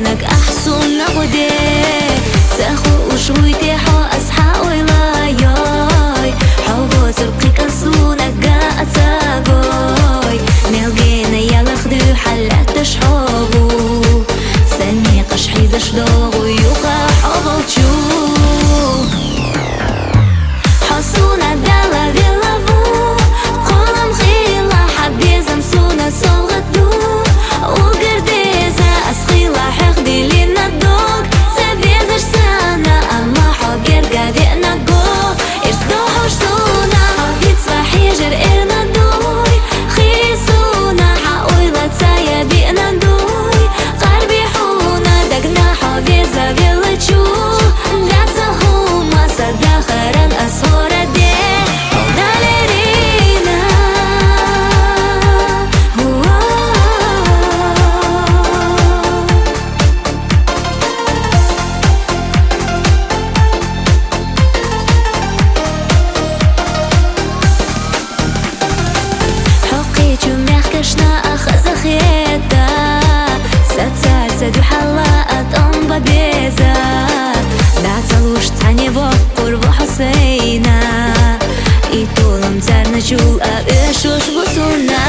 نك أحسن نغدي سأخو وشويتي حو أصحى ويلاي حو سرقي كنسونك قاعد ساقوي ملقينا يلا خدو حلات تشحوبو سني قشحي زشدوغو يوقع حوغو تشوف حصونا دالا فيلافو قولم خيلا حبيزم سونا صوغتو وقرديزة أسخيلا حقدي لنا الدوق سبيزش سانا أما حقر قادئنا قو إرسدو حوشتونا حبيت صباحي جر إرنا دوي خيسونا حقويلة تايا بيئنا دوي قربي حونا دقنا حبيزة فيلتشو لا تهوما صداخرا أسهورة دي سدو حلقات أم ببيزة بعتلوش تعني وقرب حسينا إيطولم ترنا جول أبشوش بسونا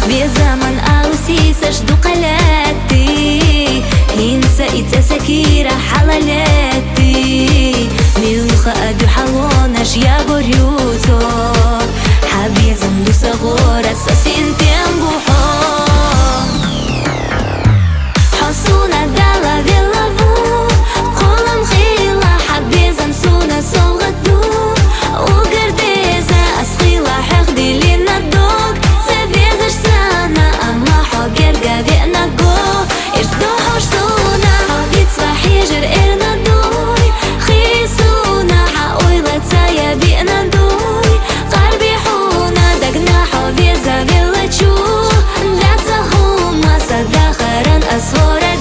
بزمن أوسي سجدو قلاتي هنسا إتسكيرة حلالاتي ملوخة أدو حلوناش يا بريوتو حبيزم دو صغورة ساسين تنبوحو حصونا دالا فيلافو قولم خيلا حبيزم سونا صوغتو وقرديزة أسخيلا حقدي لنا الدوق سبيزش سانا أما حقر قادئنا قو إرسدو حوشتونا حبيت صباحي جر إرنا دوي خيسونا حقويلة تايا بيئنا دوي قربي حونا دقنا حبيزة فيلتشو لا تهوما صداخرا أسهورة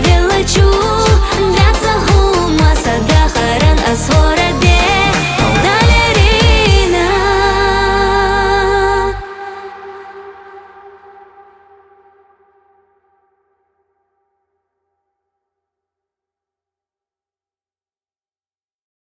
Village